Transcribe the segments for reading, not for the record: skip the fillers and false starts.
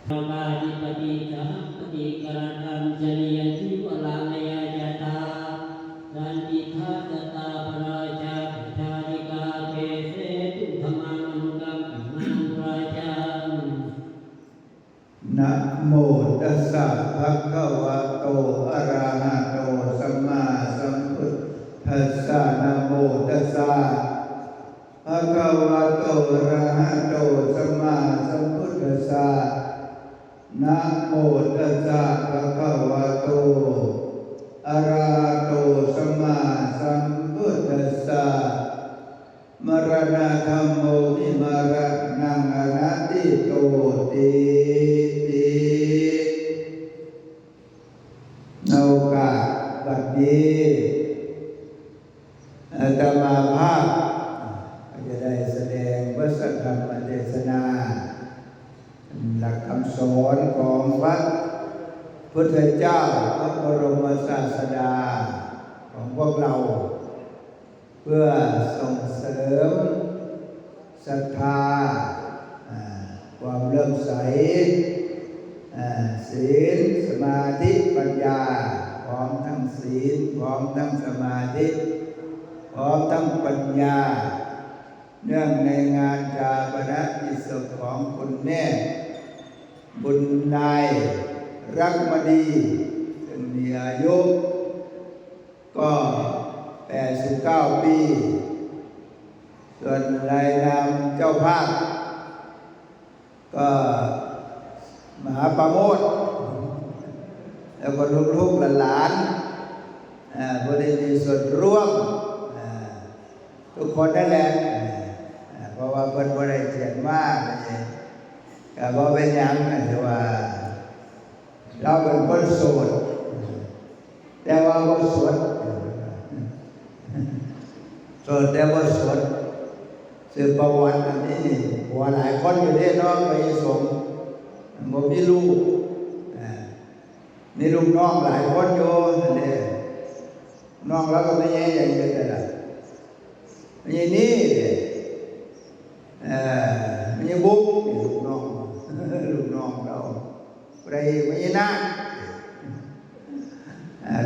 ปาติปฏิสัมปติกรันตัมจริยทิวลามยาจตาสันติทัตตาปราชาชาริกาเกเสตุธรรมังอนุกัมปิมังราชังนะโมตัสสะภะคะวะโตอะระหะโตสัมมาสัมพุทธัสสะนะโมตัสสะภะคะวะโตอะระหะโตสัมมาสัมพุทธัสสะนะโมตัสสะภะคะวะโตอะระหะโตสัมมาสัมพุทธัสสะมรณะธัมโมวิมรณังอนัตติโตติในโอกาสบัดนี้อาตมาภาพจะได้แสดงพระสัทธรรมเทศนาหลักคำสอนของพระพุทธเจ้าพระบรมศาสดาของพวกเราเพื่อส่งเสริมศรัทธาความเลื่อมใสศีลสมาธิปัญญาพร้อมทั้งศีลพร้อมทั้งสมาธิพร้อมทั้งปัญญาเนื่องในงานชาปนกิจศพของคุณแม่บุญนายรักมณีซึ่งมีอายุก็89 ปีส่วนรายนามเจ้าภาพก็มหาประโมทแล้วก็ลูกๆหลานผู้ได้มีส่วนร่วมทุกคนนั่นแหละเพราะว่าเพิ่นบ่ได้เขียนว่าก็บ่เป็นหยังแต่ว่าเราเป็นคนโสดแต่ว่าบ่โสดแต่ว่าโสดสืบประวัติอันนี้หัวหลายคนอยู่ที่น้องไปสมบ่มีลูกมีลูกน้องหลายคนอยู่นั่นเองน้องแล้วก็ไม่ใช่อย่างเดียวแต่ละไม่ใช่นี่ไม่ใช่บุ๊กลูกน้องเราไปไม่ใช่นา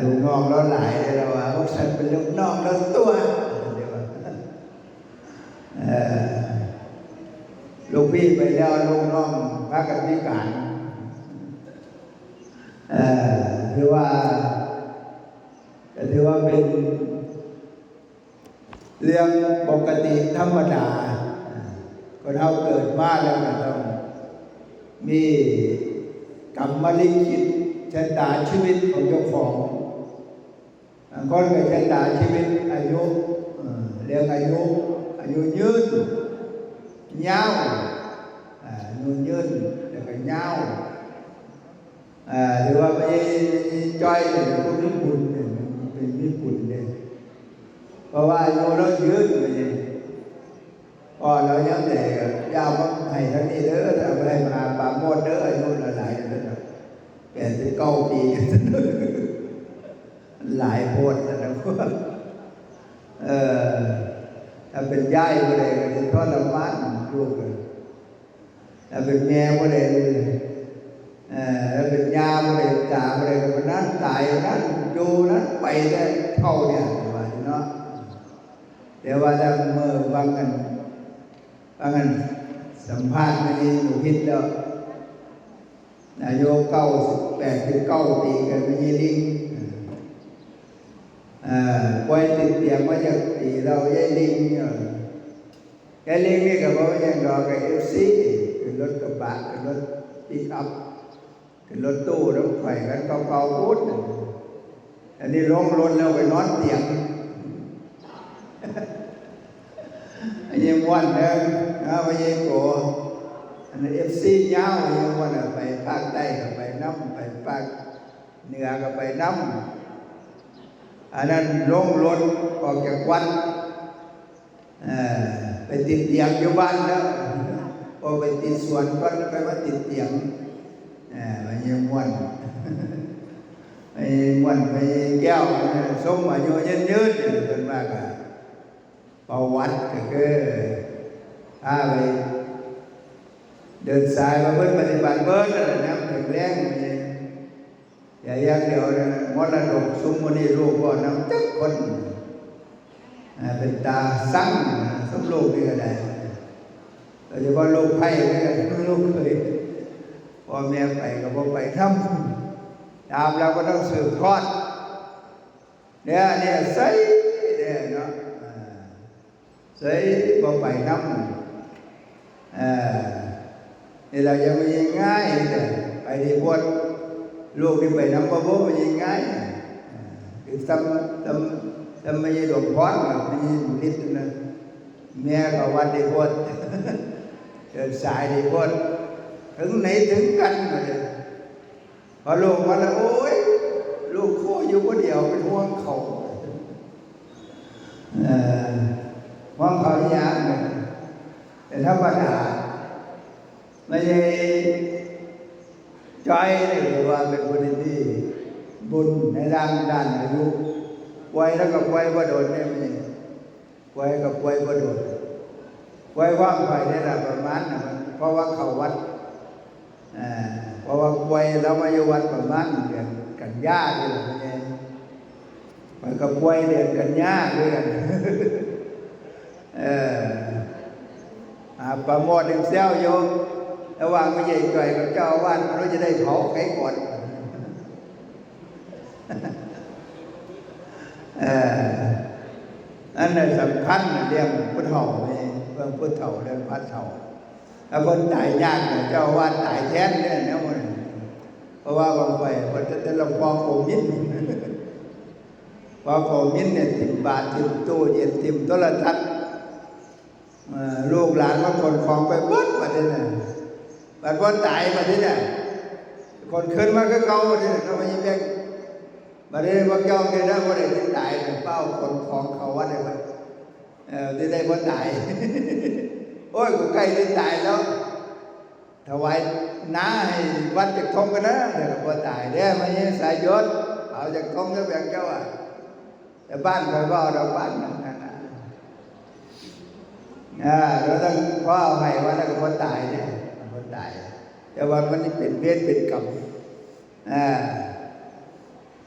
ลูกน้องเราหลายเราว่าพวกฉันเป็นลูกน้องเราตัวเดี๋ยวลูกพี่ไปแล้วลูกน้องพระกันพิการถือว่าเป็นเรื่องปกติธรรมดาคนเราเกิดมาแล้วก็ต้องมีกรรมลิขิตชะตาชีวิตของเจ้าของคนก็ชะตาชีวิตอายุเรื่องอายุยืนยาวยืนแล้วก็ยาวหรือว่าไม่จ้อยพวกญี่ปุ่นเป็นญี่ปุ่นเนี่ยเพราะว่าอายุเรายืนเลยพอเรายังแต่ยาวมาให้ทั้งนี้เด้อเราให้มาปาโมดเด้ออายุหลายเด้อ89 ปีหลายโพดนะพวกถ้าเป็นย่ายก็ได้ก็จะทอดละมันลูกถ้าเป็นแม่ก็ได้ถ้าเป็นยาก็ได้จ่าก็ได้ก็นั้นตายนั้นอยู่นั้นไปได้เท่าเนี่ยว่าเนาะแต่ว่าถ้าเมื่อบางกันสัมภาษณ์ไม่ได้หนูพิษแล้วอายุ89 ปีกันไม่ยีลิงป่วยติดเตียงมาจากปีเรายายลิงเนี่ยยายลิงนี่ก็บอกว่ายังรอกับFCคือรถกระบะคือรถปิกอัพคือรถตู้รถไฟกันเก่าๆพูดอันนี้ล้มรถแล้วไปนอนเตียงไอ้ยังวันเดิมไปยังโกอันนี้FC ยาวยังวันไปภาคใต้ก็ไปน้ำไปภาคเหนือก็ไปน้ำอันนั้นลงรถออกจากวัดไปติดเตียงอยู่บ้านแล้วพอไปติดสวนก็ไปว่าติดเตียงมันยังม่วนไปแก้วส้มอายุยืดเป็นมากประวัติก็คือไป เดินสายมาเพิ่นปฏิบัติเบิดนั่นแหละนะแข็งแรงอย่าอย่างเดียวนะมรดกซุมมื้อนี้ลูกบ่นำจักคนเป็นตาสั่งสมลูกนี่ก็ได้โดยเฉพาะลูกไผ่นี่ก็ลูกเคยพ่อแม่ไปก็บ่ไปทำตามเราก็ต้องสืบทอดเนี่ยใส่เนี่ยเนาะใส่บ่ไปนำนี่เรายังไม่ง่ายเลยไปที่บวชลูกที่ไปนำบ่บ่มันง่ายคือทำไม่หลวงพ่อไม่นิดนึงแม่ก็วัดที่บวชเดินสายที่บวชถึงไหนถึงกันเลยพอลูกมาแล้วโอ้ยลูกโคอยู่คนเดียวเป็นห่วงเขาห่วงเขาอย่างแต่ธรรมดาไม่ใช่ใจหรือว่าเป็นคนที่บุญในด้านอายุป่วยแล้วก็ป่วยบ่โดนเนี่ยไม่ป่วยกับป่วยบ่โดนป่วยว่างไปได้ละประมาณนั้นเพราะว่าเขาวัดเพราะว่าป่วยแล้วมาอยู่วัดประมาณเดือนกันยาด้วยไงมันก็ป่วยเดือนกันยาด้วยกันประโมทหนึ่งเซลโยระหว่างไม่ใหญ่จ่อยกับเจ้าอาวาสเราจะได้เผาใครก่อนอันนั้นสำคัญเรื่องพุทธเฒ่านี่เรื่องพุทธเฒ่าเรื่องพระเฒ่าถ้าคนตายยากเจ้าอาวาสตายแทนเนี่ยมันเพราะว่าบางไปคนจะลงพอโคมินพอโคมินเนี่ยติดบาทติดตู้เย็นติดโทรทัศน์ลูกหลานบางคนคลองไปบดมาเนี่ยบางคนตายมาเนี่ยคนขึ้นมาก็เก่ามาเนี่ยเขาไม่ยิ้มแย้มมาเนี่ยบางเจ้าเนี่ยนะว่าได้ตายเป้าคนคลองเขาว่าได้ว่าได้ว่าตายโอ้ยกูใกล้ได้ตายแล้วถวายน้าให้วัดจากทงกันนะเดี๋ยวว่าตายเนี่ยมาเนี่ยสายยศเอาจากทงก็แบ่งเจ้าอ่ะแต่บ้านใครว่าเราบ้านนั่นเราต้องพ่อให้ว่าแล้วก็ตายเนี่ยคนตายแต่ว่ามันนี่เป็นเวรเป็นกรรม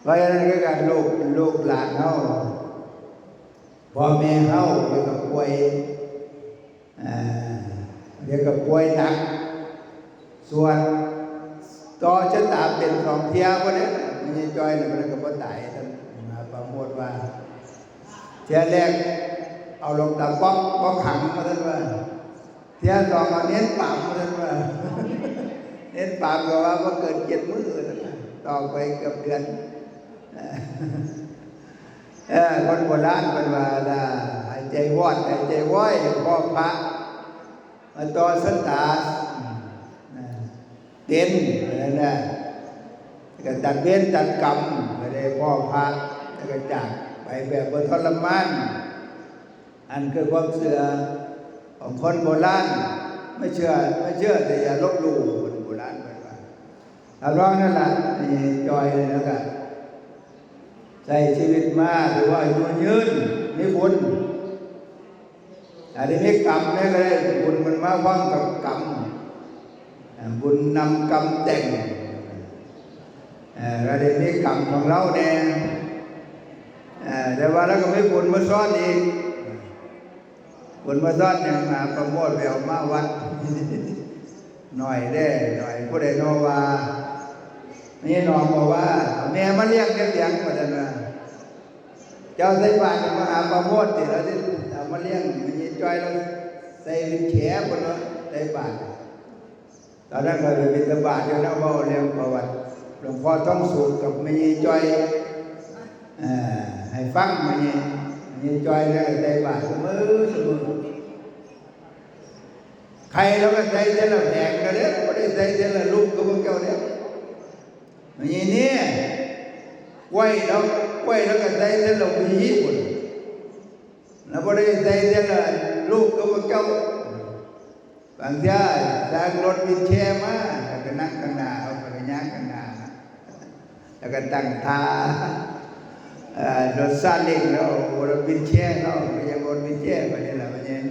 เพราะฉะนั้นก็การลูกหลานเขาพ่อแม่เขาเดี๋ยวกับป่วยเดี๋ยวกับป่วยหนักส่วนต่อชะตาเป็นของเทียวันนี้มีจอยเนี่ยมันก็บ่ตายท่านมาประโมทว่าเทียแรกเอาลงตาป๊อกขังมาท่านว่าเที่ยสองเอาเน้นปามมาท่านว่าเน้นปามก็ว่าก็เกิด7 มื้อต่อไปเกือบเดือนคนโบราณเป็นว่าหายใจวอดหายใจว้อยพ่อพระมาต่อสันตาเด่นอะไรนะก็ตัดเว้นตัดกรรมไม่ได้พ่อพระแล้วก็จากไปแบบบทรมานอันคือความเชื่อของคนโบราณไม่เชื่อแต่อย่าลบหลู่คนโบราณไปว่าถ้าร้องนั่นแหละนี่จอยเลยนะกันใช้ชีวิตมาหรือว่าอยู่ยืนมีบุญอันนี้มีกรรมนี่ก็ได้บุญมันมาพร้อมกับกรรมบุญนำกรรมแต่งเราได้มีกรรมของเราเนี่ยแต่ว่าเราก็ไม่บุญมาซ้อนอีกบุญมาซ้อนอย่างมาประโมทแววมาวัดหน่อยได้หน่อยผู้ใดโนว่านี่น้องบอกว่าแม่มาเลี้ยงเลี้ยงมาดันว่าเจ้าใส่บาตรมาหาประโมทติแล้วที่เอามาเลี้ยงมันยิ่งจ้อยเราใส่เป็นแฉคนละใส่บาตรตอนนั้นเคยไปบิณฑบาตอยู่นะว่าเรื่องประวัติหลวงพ่อต้องสูตรกับมันยิ่งจ้อยให้ฟังมันยิ่งจ้อยเนี่ยใส่บาตรเสมอใครเราก็ใส่เท่าละแผงกันเนี่ยไม่ได้ใส่เท่าละลูกก็พวกเจ้าเนี่ยมันยิ่งเนี่ยไว้แล้วก็ใส่เท่าละวีญี่ปุ่นแล้วไม่ได้ใส่เท่าละลูกก็พวกเจ้าบางทีทางรถวินแชร์มาแล้วก็นั่งข้างหน้าเอาไปย่างข้างหน้าแล้วก็ตั้งท่ารถซาเล้งแล้วรถวินแชร์เราไปยังรถวินแชร์ไปนี่แหละไปยัง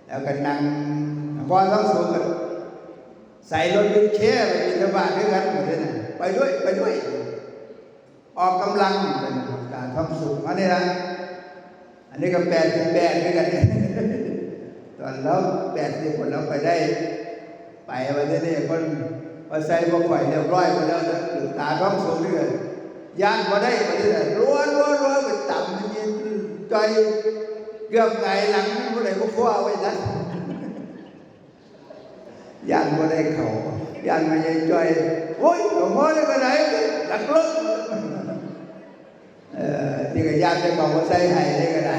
แล้วก็นั่งพอต้องสูงกัน ใส่รถวิวแชร์ไปบิณฑบาตด้วยกันหมดเลยนะไปด้วยออกกำลังเป็นการทำสุขอันนี้นะอันนี้ก็88ด้วยกันตอนเรา80คนเราไปได้ไปวันนี้คนมาใส่บ่ค่อยเรียบร้อยมาแล้วตาท้องสูงด้วยกันย่านมาได้มาได้รัวไปต่ำนี่ใจเกือบไงหลังผู้ใดบ่คว้าไว้นะย่านมาได้เขาย่านมาใหญ่ใจโอ้ยหลวงพ่อนี่ไปไหนหลักรถนี่ก็ย่านไปบอกว่าใส่ให้นี่ก็ได้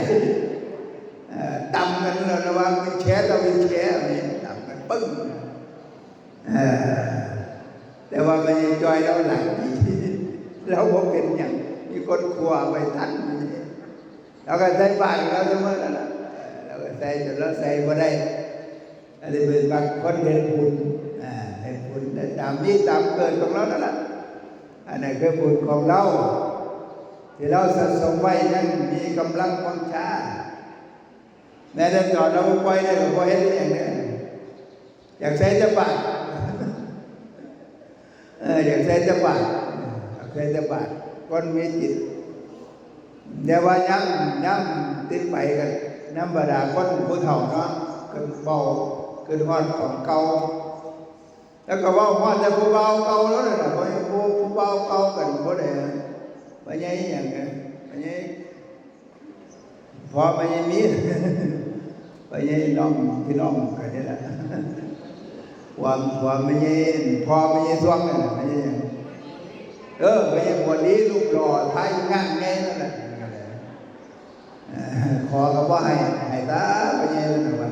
ต่ำกันระวังวินแชร์ต่อวินแชร์นี่ต่ำกันปึ้งแต่ว่าไม่จอยแล้วหลังดีเราบอกเป็นอย่างมีคนครัวไว้ทันเราก็ใส่บาตรเราเสมอแล้วนะเราก็ใส่จนเราใส่มาได้อันนี้เป็นบางคนเป็นบุญเป็นบุญตามนี้ตามเกิดของเรานั่นแหละอันนี้คือบุญของเราที่เราสะสมไว้นั้นมีกำลังวังชาแม้แต่ตอนเราปล่อยได้เราปล่อยได้อย่างนี้อยากใช้จะบาตรอยากใช้จะบาตรใช้จะบาตรคนมีจิตเดี๋ยวว่าย้ำติดไปกันน้ำบาดาลคนผู้เฒ่าเนาะขึ้นเบาขึ้นฮอดของเก่าแล้วก็ว่าฮอดแต่ผู้เบาเก่าแล้วนะผู้เบาเก่ากันผู้ใดไม่ใช่อย่างนั้นไม่ใช่พอไม่ใช่มีไม่ใช่น้องพี่น้องกันนี่แหละความไม่ใช่พอไม่ใช่ซ่วงนั่นไม่ใช่ไม่ใช่คนนี้ลูกหล่อท้ายงานไงนั่นแหละขอก็ว่าให้ตาไม่ใช่นั่นแหละ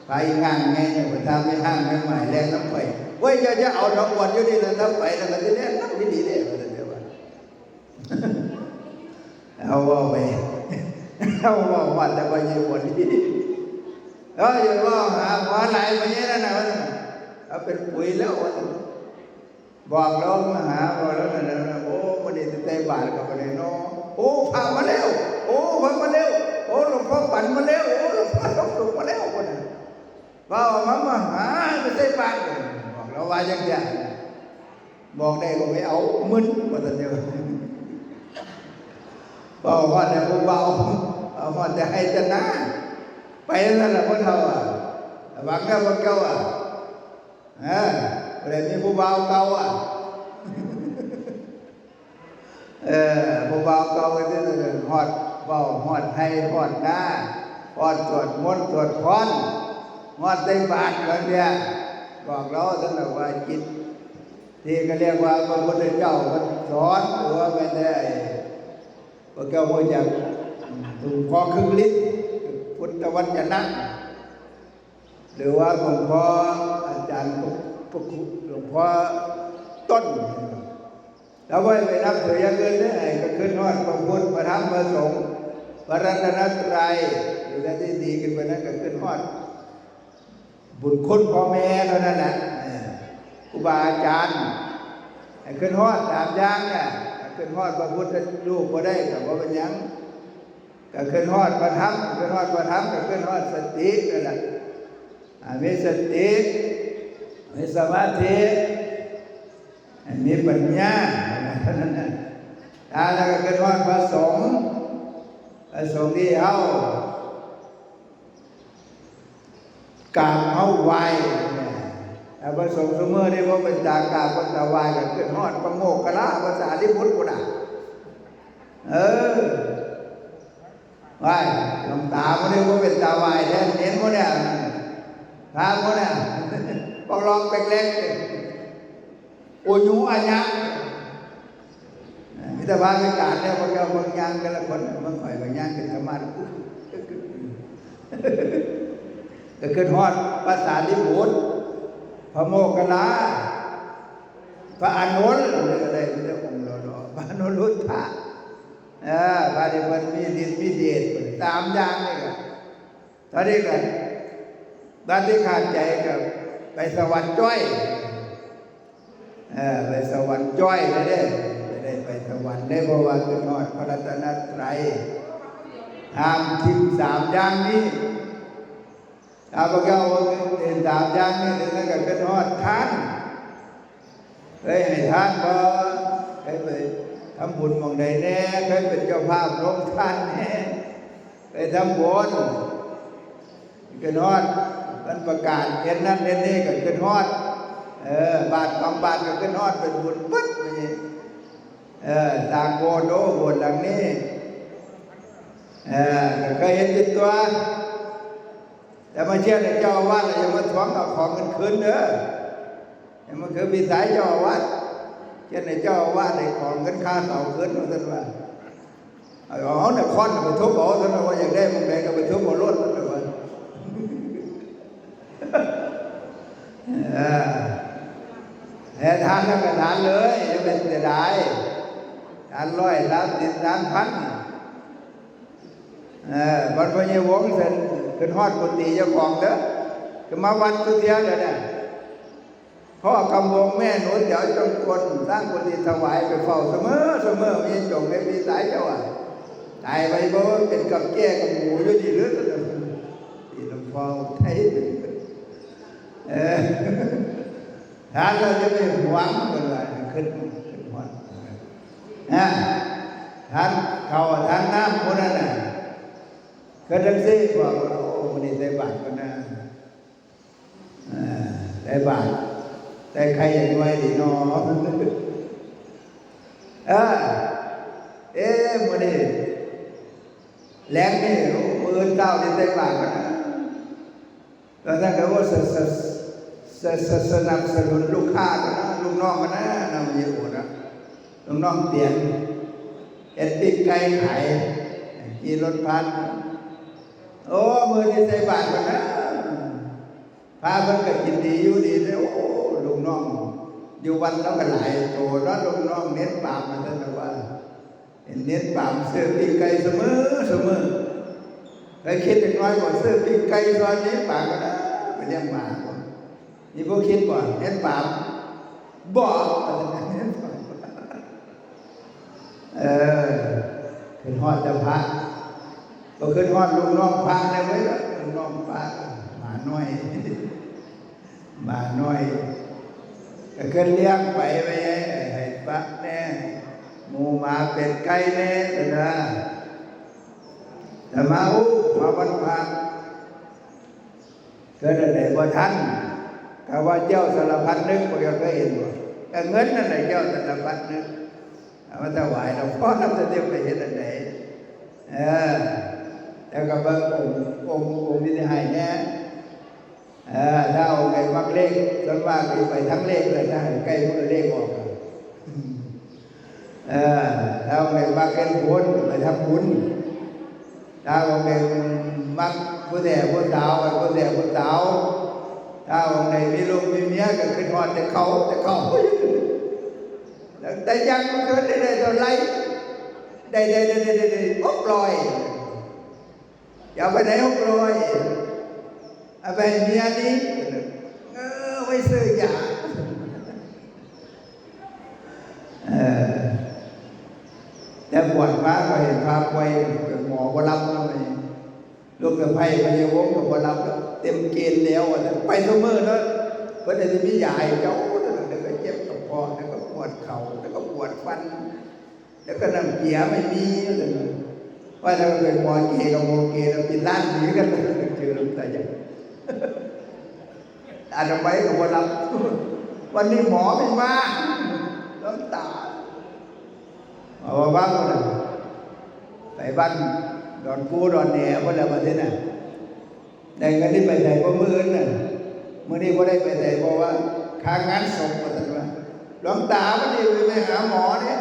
ท้ายงานไงเนี่ยคนทำไม่ห้างไม่ใหม่แรงน้ำไปเว้ยจะเอาดอกบัวอยู่นี่แล้วน้ำไปแล้วก็จะเล่นน้ำดีๆเลยเดี๋ยวเอาว่าไปเอาว่าวันแล้วไปยืนบนที่อย่าว่าหาหัวไหลไปเยอะนะเอาเป็นปุ๋ยแล้วบอกเรามาหาบอกแล้วนะโอ้วันนี้เตะบาทกับวันนี้เนาะโอ้พามาแล้วโอ้พามาแล้วโอ้หลวงพ่อปั่นมาแล้วโอ้หลวงพ่อต้องสุกมาแล้วคนน่ะว่ามาหาไปเตะบาทบอกเราว่าอย่างเดียวบอกได้ก็ไม่เอามึนว่าแต่เดียวบอกว่าแต่ผู้เบาเอาว่าแต่ให้จะนะไปนั่นแหละพ่อเฒ่าหวังได้ว่าเก่าเลยมีผู้เบาเก่าผู้เบาเก่าก็จะฮอดเบาฮอดให้ฮอดหน้าฮอดสวดมนต์สวดพรฮอดใส่บาตรกันเนี่ยบอกเราท่านบอกว่าจิตที่ก็เรียกว่าพระพุทธเจ้าสอนหรือว่าไม่ได้พระเจ้าพระจักถูกพอครึ่งลิตรพุทธวจนะหรือว่าหลวงพ่ออาจารย์หลวงพ่อต้นแล้วไว้ไปนับถืออย่างอื่นได้ก็ขึ้นฮอดพระพุทธพระธรรมพระสงฆ์พระรัตนตรัยหรือที่ดีขึ้นไปนั้นก็ขึ้นฮอดบุญคุณพ่อแม่เท่านั้นแหละครูบาอาจารย์ขึ้นฮอดตามอย่างเนี่ยขึ้นฮอดพระพุทธรูปก็ได้แต่ว่าเป็นยังก็ขึ้นฮอดพระธรรมขึ้นฮอดพระธรรมก็ขึ้นฮอดสตินั่นแหละมีสติมีสมาธิมีปัญญาเท่านั้นนะแล้วก็ขึ้นฮอดพระสงฆ์ที่เฮากราบเฮาไหว้พระสงฆ์เสมอได้ว่าเป็นตากราบเป็นตาไหว้ก็ขึ้นฮอดพระโมคคัลลาภาษาลิบุตรกูน่ะไหว้หลวงตาไม่ได้ว่าเป็นตาไหว้แท้เน้นว่าเนี่ยพระว่าเนี่ยบอกลองเป็นเล็กโอยุอัญญะมิตรภาพเป็นการเนี่ยพวกเราบางอย่างกันละคนบางข่อยบางอย่างเป็นธรรมะก็ขึ้นฮอดภาษาลิบุตรพระโมคคัลลาพระอานนท์อะไรเรื่ององค์เราพระอนุรุทธะพระเดชมีฤทธิ์มีเดชตามอย่างนี่กันตอนนี้กันด้านที่ขาดใจกับไปสวรรค์จ้อยไปสวรรค์จ้อยไม่ได้ไปสวรรค์ได้เพราะว่าขึ้นฮอดพระรัตนตรัยห้ามทิม3อย่างนี้ ถ้าพวกเราเห็นตามอย่างนี้ถึงนั้นก็เป็นฮอดทานเคยให้ทานบ่เคยไปทำบุญหม่องใดแน่เคยเป็นเจ้าภาพโรงทานแน่ไปทำบุญก็ฮอดมันประกาศเห็นนั้นเห็นนี่ก็ขึ้นฮอดบาท2 บาทก็ขึ้นฮอดเป็นบุญปึ๊ดไปนี่สร้างโบสถ์โบสถ์หลังนี้ก็เคยเห็นติดตัวแต่มาเชื่อในเจ้าอาวาสอย่ามาทวงเอาของกันคืนเด้ออย่ามาคือวิสัยเจ้าอาวาสเช่นในเจ้าอาวาสได้ของกันค่าเสาคืนมาท่านว่าเอาเนี่ยค้อนไปทุบเอาท่านว่าอยากได้มึงใดก็ไปทุบเอารถท่านว่าแต่ทานแล้วก็ทานเลยจะเป็นจะได้ทาน100 30 3,000บรรพญาวงศ์เสร็จขึ้นฮอดกุฏิเจ้าของเด้อก็มาวัดทุกเที่ยวเดี๋ยวนี้พ่อกำวงแม่หนูเดี๋ยวจงคนสร้างกุฏิถวายไปเฝ้าเสมอมีจงให้มีสายเจ้าตายไปบ่เป็นกับแก่กับหมูอยู่ดีหรือที่หลวงพ่อไทยทานเราจะไม่หวังกันเลยขึ้นฮอดทานข้าวทานน้ำพวกนั้นน่ะก็ทั้งสิ้นบอกว่าโอ้วันนี้ได้บาทก็น่าได้บาทได้ใครอย่างไรดีเนาะวันนี้แรงนี่มือเต้าที่ได้บาทก็นะแล้วท่านก็ว่าสนับสนุนลูกค้าก็นะลูกน้องก็นะนำเยอะนะลูกน้องเปลี่ยนปิ๊กไก่ขายขี่รถพันโอ้มือที่ใส่บาทกันนะพาเพิ่นก็กินดีอยู่ดีเลยโอ้ลูกน้องอยู่วันแล้วก็หลายโตแล้วลูกน้องเน้นปามมาท่านว่าเน้นปามเสื้อปีกไก่เสมอเคยคิดเป็นน้อยกว่าเสื้อปีกไก่ตอนนี้ปามกันนะไปเลี้ยงหมานี่พวกคิดก่อนเน้นปามบอกเน้นปามขึ้นฮอดจะพักก็ขึ้นฮอดลูกน้องพาได้ไว้ละลูกน้องพาหมาน้อยก็ขึ้นเลี้ยงไปให้ปักแน่หมูหมาเป็ดไก่แน่แต่มามาวันพระเกิดอะไรบ่ทันก็ว่าเจ้าสารพัดนึกพวกเราเคยเห็นบ่ก็เงินนั่นแหละเจ้าสารพัดนึกเอามาถวายหลวงพ่อท่านจะเดียวไปเห็นอันไหนแล้วก็เบิ่งองค์ที่ให้แน่ถ้าองค์ใดมักเลขส่วนมากไปทั้งเลขเลยถ้าใกล้มือเลขออกถ้าองค์ใดมักเล่นบุญไปทำบุญถ้าองค์ใดมักผู้แก่ผู้สาวไปผู้แก่ผู้สาวถ้าองค์ใดมีลูกมีเมียก็ขึ้นฮอดแต่เขาแต่ยังมันเกิดได้เท่าไรได้600อย่าไปไหน600เอาไปเมียนี้ไว้ซื้อยาแต่บวชมาก็เห็นพาไปหมอก็รับแล้วไงลูกกับไพ่พยาวงกับก็รับแล้วเต็มเกณฑ์แล้วไปเสมอแล้วเพื่อนจะมียาเจ้าแล้วก็เจ็บกระเพาะแล้วก็ปวดเข่าแล้วก็ปวดฟันแล้วก็น้ำเกียไม่มีว่าถ้าเป็นหมอเกย์กับหมอเกย์เราปิดร้านนี้กันเจอลมตายใหญ่อาจจะไปกับคนรับวันนี้หมอไม่มาน้ำตาเอาบ้างเลยไปบ้านดอนกูดอนแหน่พวกเราประเทศน่ะได้เงินที่ไปไหนเพราะมือน่ะมื่อนี้ก็ได้ไปไหนเพราะว่าค้างงานศพมาตั้งแต่หลวงตาวันนี้ไปหาหมอเนี่ย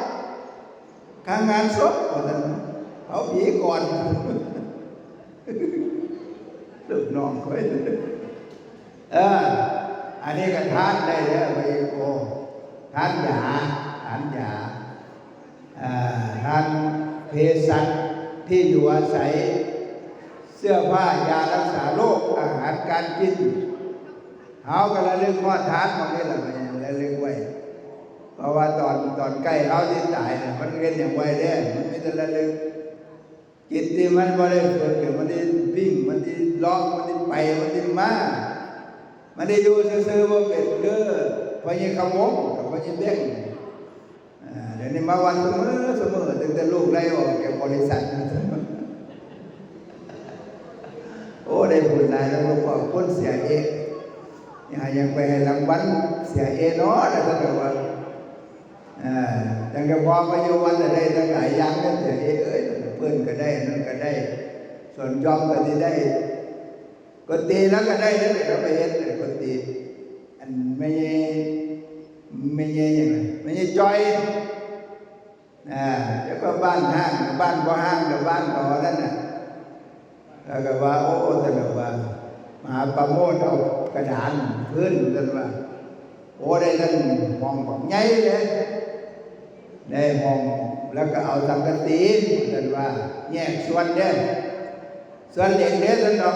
ค้างงานศพมาตั้งเขาผีก่อนลูกน้องคอยอันนี้ก็ทานได้แล้วไปโกทานยาทานเภสัชที่อยู่อาศัยเสื้อผ้ายารักษาโรคอาหารการกินเขาก็ระลึกว่าทานของนี่แหละระลึกไว้เพราะว่าตอนใกล้เขาที่ตายเนี่ยมันเรียนอย่างไวได้มันไม่ได้ระลึก จิตที่มันบ่ได้ฝึกมันได้วิ่งมันได้ร้องมันได้ไปมันได้มามันได้อยู่ซื่อๆว่าเป็นคือพญาขมงกับพญาเบ้งเดี๋ยวนี้มาวันเสมอตั้งแต่ลูกไล่ออกจากบริษัทโอ้ได้บุญหลายแล้วก็ขอบคุณเสียเอกยังไปให้รางวัลเสียเอเนาะนะท่านบอกว่าตั้งแต่พอมาอยู่วันอะไรตั้งหลายอย่างนั่นเสียเอเอ้ยเพื่อนก็ได้นั่นก็ได้ส่วนยอมก็ได้ก็ตีแล้วก็ได้นั่นแหละเราไปเห็นก็ตีอันไม่ยังไงไม่ยังจอยแล้วก็บ้านห้างบ้านก็ห้างกับบ้านก็นั่นน่ะแล้วก็ว่าโอ้ท่านบอกว่ามาประโมทเอากระดานพื้นท่านว่าโอ้ได้ท่านมองแบบใหญ่เลยได้มองแล้วก็เอาสังกะสีท่านว่าแยกส่วนเด้ส่วนเด็กเด้ท่านบอก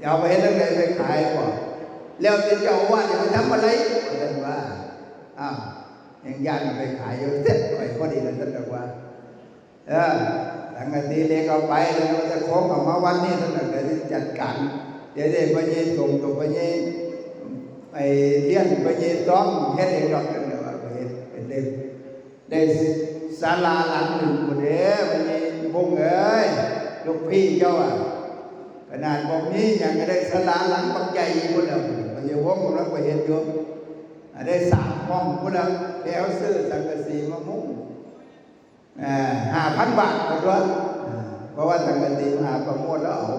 เอาไปให้ท่านเลยไปขายก่อนแล้วจะเจ้าว่าจะไปทำอะไรท่านว่าอ้าวยังยันไปขายอยู่เสร็จหน่อยพอดีแล้วท่านบอกว่าหลังจากนี้เล็กเอาไปแล้วมันจะโค้งออกมาวันนี้ท่านก็จะจัดการเดี๋ยวได้พระเยซูส่งตัวพระเยซูไปเลี้ยงพระเยซูต้องเฮ็ดเองหรอกกันเดี๋ยวไปเป็นได้ศาลาหลังหนึ่งคนเดียวพระเยซูพงเอ้ยลูกพี่เจ้าขนาดบอกนี้ยังได้ศาลาหลังปักใหญ่คนเดียวพระเยซูพงแล้วไปเห็นโยมได้3 ห้องคนเดียวแล้วซื้อสังกะสีมามุ้ง5,000 บาทก็ด้วยเพราะว่าสังกะสีหาประโมทแล้วเอา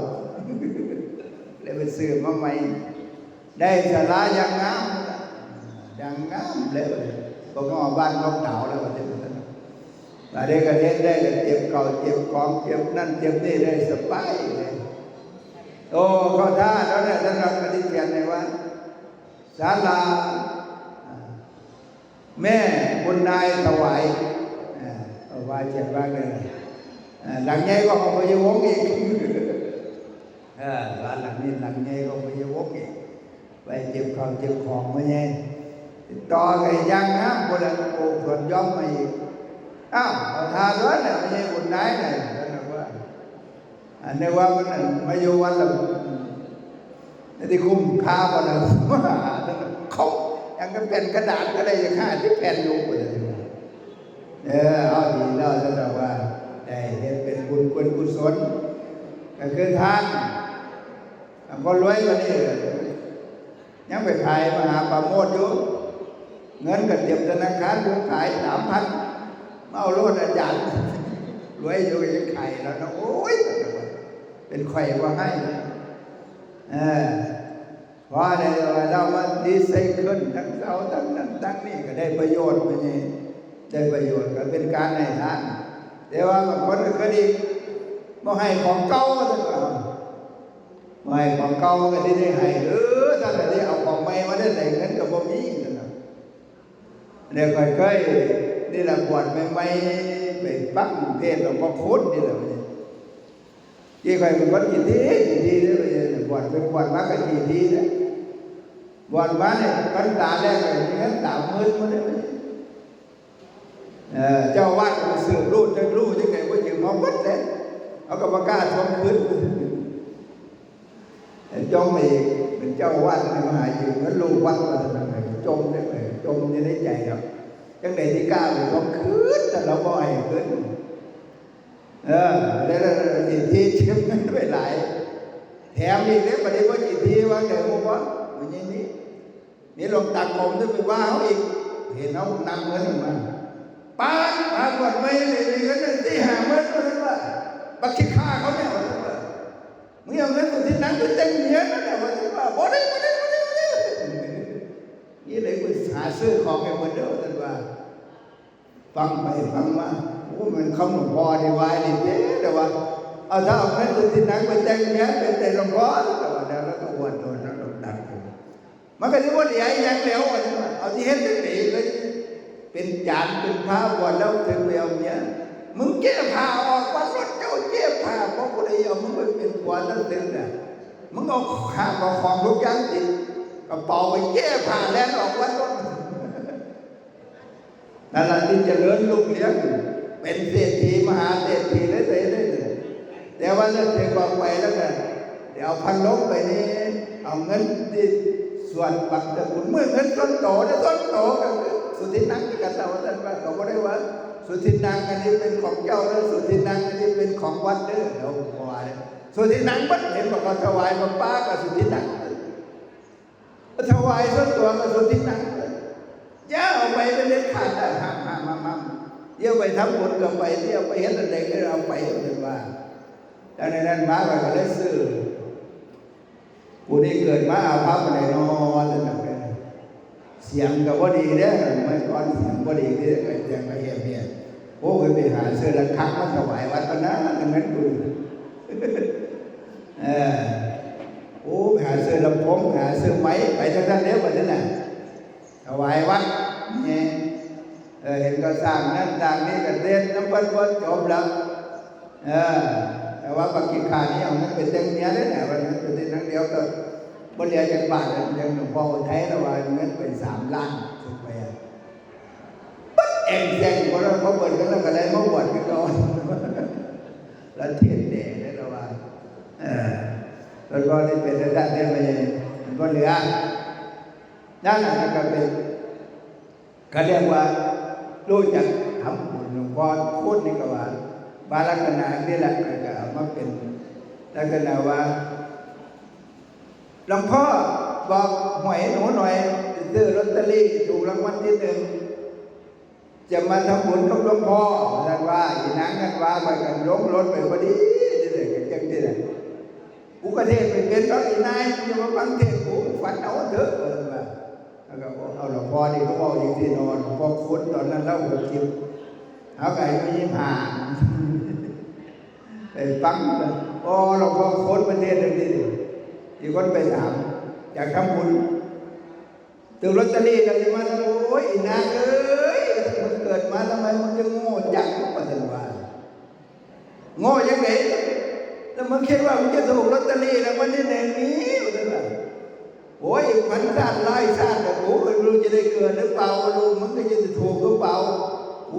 เลยไปซื้อมาใหม่ได้ศาลาอย่างงามเลยพวกงอบ้านนกดาวแล้วก็จะเป็นแต่เด็กก็เด็กได้เจ็บเก่าเจ็บกองเจ็บนั่นเจ็บนี่ได้สบายเลยโอ้เขาท่าแล้วเนี่ยท่านรักปฏิเสธในว่าศาลาแม่บุญนายถวายว่าเจ็บว่าเลยหลังใหญ่ก็พยาวงอีกบ้านหลังนี้หลังใหญ่ก็พยาวงอีกไปเจ็บของเจ็บของมาไงต่อไงยังนะคนละโอ้ส่วนย่อมมาอีกอ้าวทาด้วยเนี่ยไม่ใช่บุญนายเนี่ยท่านบอกว่าอันนี้ว่ามันมาอยู่วันละที่คุ้มค่าวันละเขายังก็เป็นกระดาษก็ได้ยัง5 ที่แผ่นอยู่เลยเอาดีแล้วท่านบอกว่าได้เห็นเป็นบุญกุศลก็คือทานก็รวยกว่านี้ยังไปขายมหาประโมทอยู่เงินก็เตรียมธนาคารอยู่ขาย3,000เอาโลดอาจารย์รวยอยู่ยังขายแล้วนะโอ้ยเป็นไข่ว่าให้เพราะในเรามาดีไซน์ขึ้นทั้งเสาทั้งนั้นทั้งนี้ก็ได้ประโยชน์ไปนี่ได้ประโยชน์ก็เป็นการให้ทานแต่ว่าบางคนก็ดีบ่ให้ของเก่าซะก่อนบ่ให้ของเก่าก็ได้ให้ถ้าได้เอาของใหม่มาได้แต่เงินก็บ่มีนั่นน่ะเนี่ยค่อยๆนี่ล่ะบวชใหม่ๆไปปักเทศหลวงพ่อคูณนี่ล่ะยี่ค่อยเป็นคนกี่ทีเลยบวชเป็นบวชมาก็กี่ทีนะบวชมาเนี่ยกันตาแรกเลยงั้นตามืดมาเลยเจ้าวัดมาสืบรู้จะรู้ยังไงว่าอยู่มาวัดเลยเอากรรมการทวงคืนจมอีกเป็นเจ้าวัดในมหาอยู่นั้นลูกวัดมาทำไมจมได้ไหมจมจะได้ใจครับยังไงที่กล้าไปทวงคืนแต่เราบ่อยคืนได้กี่ทีเชื่อมไปหลายแถมอีกเนี่ยประเดี๋ยวว่ากี่ทีว่าแกบอกว่าอย่างนี้มีลงตักผมจะไปว่าเขาอีกเห็นเขานำเงินมาป้าก่อนไม่เลยเงินที่50,000เลยว่าบักขี้ข้าเขาเนี่ยว่ามึงเอาเงินตัวที่นั้นไปเต็มเงี้ยนั่นแหละว่าบ่ได้นี่เลยกูหาซื้อของแกคนเดียวแต่ว่าฟังไปฟังมาโอ้มันคำหลวงพ่อในวายนี่แต่ว่าเอาถ้าเอาเงินตัวที่นั้นไปเต็มเงี้ยเป็นแต่หลวงพ่อแต่ว่าแล้วก็อวดโดนแล้วดักมันก็จะว่าใหญ่ยังแล้วเอาที่เห็นตั้งแต่เลยเป็นจานเป็นผ้าบวชแล้วถึงเวลเนี้ยมึงเก็บผ้าออกวัดรถเจ้าเก็บผ้าเพราะคนเดียวมึงไปเป็นขวานแล้วถึงเนี่ยมึงเอาข้าวของทุกอย่างติดกระเป๋าไปเก็บผ้าแล้วออกวัดรถนั่นแหละที่เจริญลูกเลี้ยง เป็นเศรษฐีมหาเศรษฐีเลยแต่ว่าเลิกเทกองไปแล้วกันเดี๋ยวเอาพันลบไปนี่เอาเงินที่ส่วนบักตะกุนเมื่อเงินต้นโตนะต้นโตกันสุทินังกันเราท่านว่าเขาไม่ได้ว่าสุทินังอันนี้เป็นของเจ้าแล้วสุทินังอันนี้เป็นของวัดเด้อเราบอกว่าสุทินังวัดเห็นบอกเขาถวายป้ากับสุทินังถวายส่วนตัวกับสุทินังย่าเอาไปเป็นเด็ดขาดได้ห้ามเดี๋ยวไปทำบุญกับไปเดี๋ยวไปเห็นอะไรก็เอาไปเป็นว่าแต่ในนั้นมาก็เลยซื้อผู้นี้เกิดมาเอาพระมาในนอนแล้วนั่นเป็นเสียงก็พอดีเนี่ยไม่ก่อนเสียงพอดีที่ก็ยังไม่เห็นเนี่ยโอ้ยไปหาเสื้อระฆังมาถวายวัดก็นะนั่นนั้นดูโอ้ไปหาเสื้อลำโพงหาเสื้อไม้ไปทั้งนั้นเลี้ยวไปทั้งนั้นถวายวัดเนี่ยเห็นก็สร้างนั่นสร้างนี่ก็เต้นน้ำพันก็จบแล้วแต่ว่าปกิขานี่เอาเงินไปเต็มเนี้ยเลยนะวันนั้นเป็นทั้งเดียวก็บริยาจังบาทยังหลวงพ่อไทยแล้วว่าเงินไป3 ล้านสุดไปปั๊บเอ็งแซงพอเราเปิดกันแล้วก็ได้มาบวชกันก่อนแล้วเทียนแดงได้แล้วว่าแล้วก็ได้เป็นด้านได้มาอย่างมันก็เหลือนั่นแหละก็เป็นเขาเรียกว่ารู้จักทำบุญหลวงพ่อพูดนี่ก็ว่าบาลักษณะนี่แหละก็มาเป็นลักษณะว่าหลวงพ่อบอกหวยหนูหน่อยซื้อลอตเตอรี่ถูกรางวัลที่ 1จะมาทำบุญกับหลวงพ่อท่านว่าอีนางกันว่าไปกันลงรถไปพอดีนี่แหละจังนี่แหละกูกระเทศไปเป็นร้อยอีนายจะมาฟังเทศกูฝันเอาเถอะแล้วก็เอาหลวงพ่อนี่ก็บอกอย่างที่นอนหลวงพ่อคุ้นตอนนั้นเล่า60เอาไก่ไม่ยิ้มห่าไปฟังโอ้หลวงพ่อคุ้นประเทศนึงดิที่คนไปถามอยากทำบุญถึงลอตเตอรี่กันมาโอ้ยนางเอ้ยมันเกิดมาทำไมมันจะโง่จังก็ถึงว่าโง่ยังไงแล้วมันคิดว่ามันจะถูกลอตเตอรี่แล้ววันนี้ไหนนี้ถึงว่าโอ้ยพันชาติไล่ชาติแบบโอ้ยรู้จะได้เกิดหรือเปล่ารู้มันก็จะถูกหรือเปล่า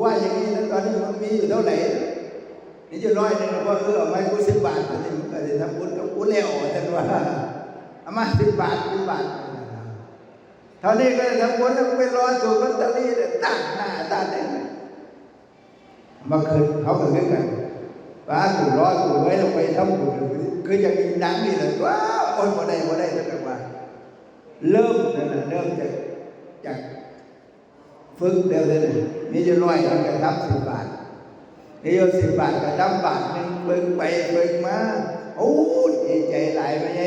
ว่าอย่างนี้แล้วตอนนี้มันมีอยู่เท่าไหร่นี่จะ100นึงว่าเอาไว้กู10 บาทแต่นี่มันก็จะทำบุญกับกูแล้วแต่ว่าเอามา10 บาทเท่านี้ก็จะทำบุญแล้วไปรอถูกลอตเตอรี่เลยตั้งหน้าตั้งไหนมาคืนเขาก็เงินกันป้าถูกรอถูกไว้เราไปทำบุญคือจะมีดังนี่เลยว้าวโอ้ยบ่ได้สักว่าเริ่มนั่นแหละเริ่มจากฝึกเดียวเลยมีจะ100มันก็ทำ10 บาทนี่โย10 บาทก็ทำบาทนึงฝึกไปฝึกมาโอ้ดีใจหลายไปไง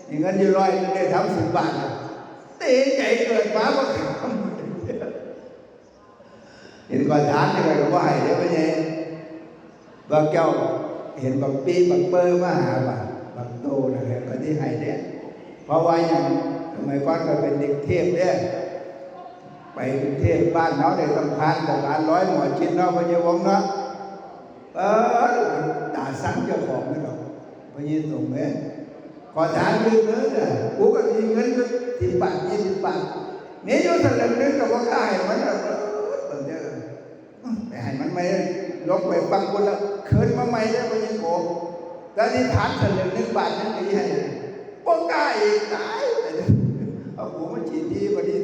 นี่เงินจะ100มันได้ทำ10 บาทตีใจเกิดมาบ่ทำเห็นก่อนทานนี่ก็ว่าให้ได้ไปไงบางเจ้าเห็นบางปีบางเปอร์มาหาบางโตนะครับก็ที่ให้เนี่ยเพราะว่าอย่างสมัยก่อนก็เป็นเด็กเทพเนี่ยไปกรุงเทพบ้านเขาได้ต้องผ่านกับการ100 หมอชิดเนาะพญาวงศ์เนาะตาสั่งเจ้าของไม่หรอกพญาส่งแม่ขอทานยืมเงินอ่ะกูก็มีเงินก็10 บาท20 บาทนี่โยสลับนึกกับว่าข้าให้มันแบบนี้แต่ให้มันไม่ลงไปฟังคนละเขินมาใหม่แล้วพญาโกแล้วที่ฐานสลึง1 บาทนั่นดีให้พวกกล้าอีกตายเอาผมมาฉีดดีกว่าดี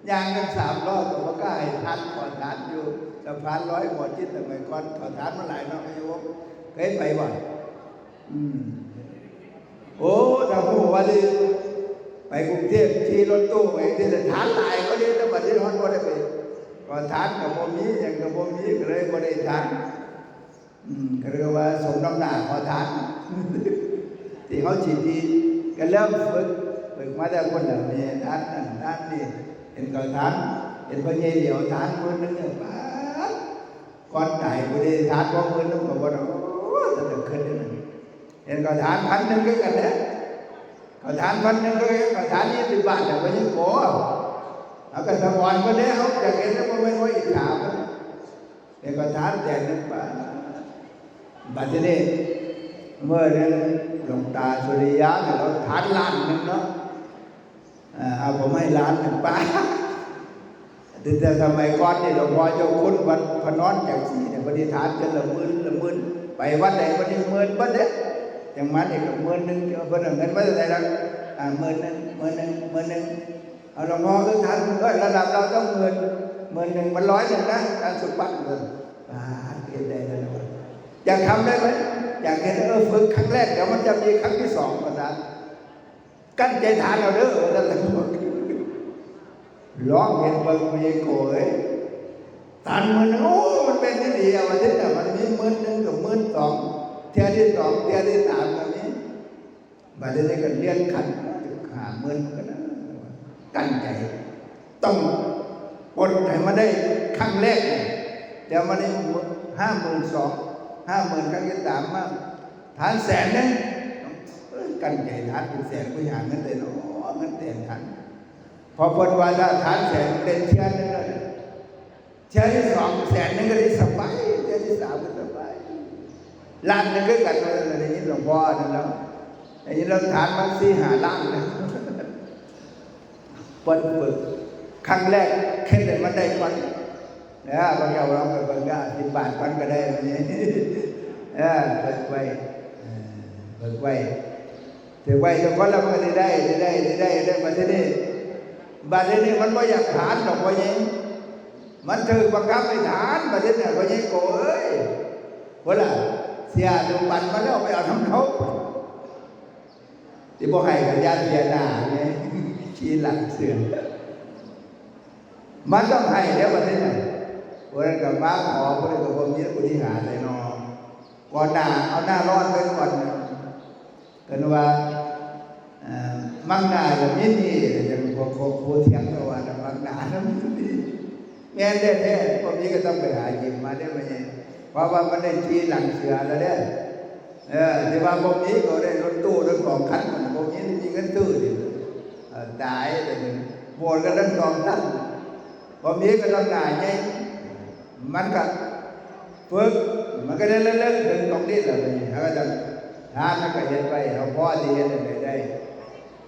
ยางกัน3 รอบแต่ว่ากล้าให้ทันขอทานอยู่สะพาน100 หมอชิดแต่เมื่อก่อนขอทานมาหลายเนาะพญาวงศ์เคยไปบ่โอ้ถ้าพูดว่าดิไปกรุงเทพขี่รถตู้ไปที่สถานหลายก็เรียกแต่บัดนี้ฮอนบ่ได้ไปก่อนทานกับบ่มีอย่างกับบ่มีก็เลยบ่ได้ทานก็เรียกว่าสมน้ำหน้าขอทานที่เขาฉีดดีก็เริ่มฝึกมาแต่คนเหล่านี้ทานนั่นทานนี่เห็นก่อนทานเห็นพระเยเดียวทานคนนึงป้าก่อนตายบ่ได้ทานบ่คนนึงก็บ่ได้แต่ขึ้นนั่นเห็นก่อนทาน1,000ก็กันแล้วก่อนทาน1,000ก็ก่อนทาน20 บาทแต่บ่ยังโกเอาก็สวรรค์ก็ได้เขาอยากเห็นแล้วบ่แม่นว่าอิจฉามันเห็นก่อนทานแต่1 บาทบัดนี้เมื่อเดือนหลวงตาสุริยะเนี่ยเราทาน1 ล้านเนาะเอาผมให้1 ล้านป้า แต่สมัยก่อนนี่หลวงพ่อเจ้าคุณวัดพระนอนจากศรีเนี่ยปฏิฐานจนละหมื่นไปวัดไหนวันนี้หมื่นวัดเด้อย่างมันอีกก็10,000เพิ่นเอาเงินมาจากไหนล่ะ10,000เอาหลวงพ่อคือท่านระดับเราต้อง10,000มัน100นะการสุปัตเลยเห็นได้แล้วอยากทำได้ไหมอยากเห็นฝึกครั้งแรกเดี๋ยวมันจะมีครั้งที่2ก็ได้กั้นใจทานเอาเด้อนั่นแหละร้องเห็นเบิ่งมีโกยตันมันโอ้มันเป็นที่ดีวันที่แต่มันมี10,000กับ12,000เที่ยที่2เที่ยที่3ก็มีบัดนี้ก็เลี้ยงขัน50,000ก็ได้กั้นใจต้องปนให้มาได้ครั้งแรกเดี๋ยวมันนี่52,000ครั้งที่3มาฐาน100,000กั้นใจฐานเป็น100,000ก็หาเงินได้เนาะเงินแต่ฐานพอพ้นวาระฐาน100,000เป็นเที่ยนึงแล้วเที่ยที่2 100,000ก็ได้สบายเที่ยที่3ก็สบายล้านนึงก็กันมาได้ยินหลวงพ่อนั่นแล้วได้ยินเราฐานมัน4-5 ล้านนะปนฝึกครั้งแรกแค่ได้มันได้ก่อนบางอย่างเราไปบางอย่าง10 บาทก่อนก็ได้แบบนี้ฝึกไว้ถือไว้จนคนเราก็ได้มาที่นี่บัดนี้มันไม่อยากฐานหรอกว่ายังมันถือบังคับไปฐานบัดนี้เนี่ยว่ายังโกเอ้ยว่าล่ะเสียดูบัตรมาแล้วไปเอาทำเขาที่บ่ให้กับญาติเสียหน้าไงชี้หลังเสื่อมมันต้องให้แล้วบัดนี้เนี่ยวันนั้นกับมาขอวันนั้นกับผมยึดปฏิหารเลยนอก่อนหน้าเอาหน้าร้อนไปก่อนกันว่ามังนาแบบนี้นี่จะโคเทียงตัวว่ามังนาแล้วนี่แม่แท้ๆพวกนี้ก็ต้องไปหาหยิบมาได้ไหมเพราะว่ามันได้ชี้หลังเสือแล้วเนี่ยที่ว่าพวกนี้ก็ได้รถตู้รถของคันพวกนี้มีเงินซื้อดิตายแต่หนึ่งโบนกันทั้ง2 ท่านพวกนี้ก็ต้องหน่ายไงมันก็ฝึกมันก็ได้เลิกถึงตรงนี้แหละนี่เขาก็จะทานมันก็เห็นไปเอาพ่อที่เห็นได้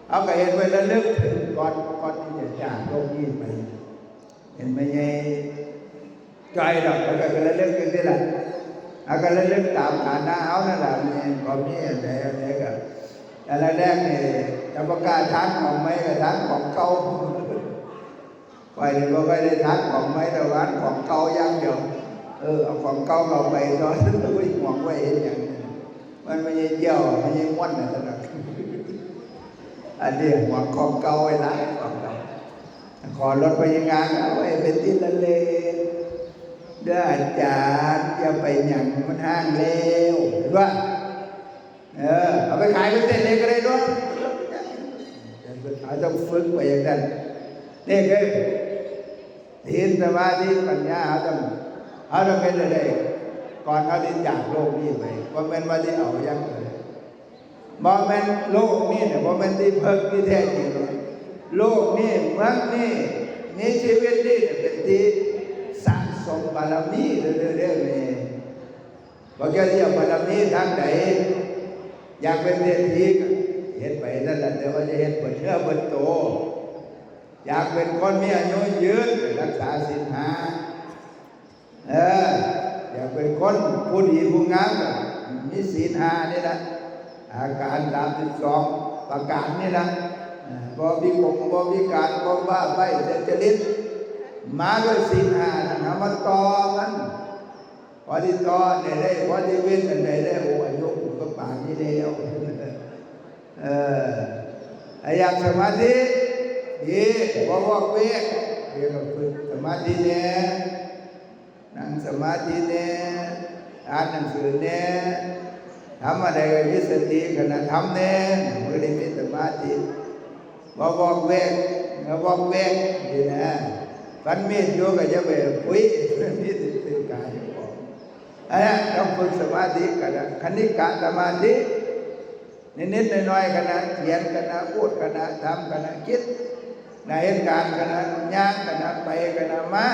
เอาก็เห็นไปแล้วลึกถึงก่อนที่จะจากโลกนี้ไปเห็นไหมไงใจดอกแล้วก็ระลึกกันที่ละเอาก็ระลึกตามฐานะเอานั่นแหละนี่ความนี้อะไรก็อะไรแรกนี่จะประกาศทานของไม้กับทานของเก่าไปเนี่ยก็ไม่ได้ทานของไม้แต่ว่าของเก่าอย่างเดียวเอาของเก่าเราไปตอนนั้นไว้ห่วงไว้เห็นอย่างมันไม่ใช่เจียวไม่ใช่ม้วนนะท่านอันนี้ห่วงของเก่าไว้ละของเก่าขอรถไปยังงานเอาไว้เป็นที่ละเลงเด้ออาจารย์จะไปหยั่งมันห้างเร็วเห็นป่ะเอาไปขายเป็นเต้นเล็กก็ได้ด้วยเอาต้องฝึกไปอย่างนั้นนี่คือศีลสมาธิปัญญาเอาต้องเป็นอะไรก่อนเขาที่จากโลกนี้ไปว่าเป็นว่าที่เอาอย่างไรบ่แม่นโลกนี้เนี่ยบ่แม่นที่เพิ่งที่แท้จริงโลกนี้เมืองนี้ชีวิตนี้เป็นที่สะสมบารมีเรื่อยๆนี่บ่แค่ที่บารมีทางใดอยากเป็นเศรษฐีก็เฮ็ดไปนั่นแหละแต่ว่าจะเฮ็ดเปิดเนื้อเปิดโตอยากเป็นคนมีอายุยืนรักษาศีล 5อยากเป็นคนผู้ดีผู้งามมีศีล 5นี่นะอาการ32ประการนี่นะบ่มีการบ่บ้าใบ้จริตมาด้วยศีล 5นั่นเอามาต่อกันพอที่ต่อได้พอที่เว้นกันได้โอ้อายุก็ป่านนี้แล้วอยากสมาธิดีบ่วอกเวกเรียกว่าฝึกสมาธิเนี่ยนั่งสมาธิเนี่ยอ่านหนังสือเนี่ยทำอะไรก็มีสติขณะทำเนี่ยมันก็ได้มีสมาธิบ่วอกเวกดีนะฟันมีดอยู่ก็จะไปคุยมีดตื่นกายบอกต้องฝึกสมาธิกันนะคณิกะสมาธินิดๆหน่อยๆกันนะเขียนกันนะพูดกันนะทำกันนะคิดในเหตุการณ์กันนะย่างกันนะไปกันนะมา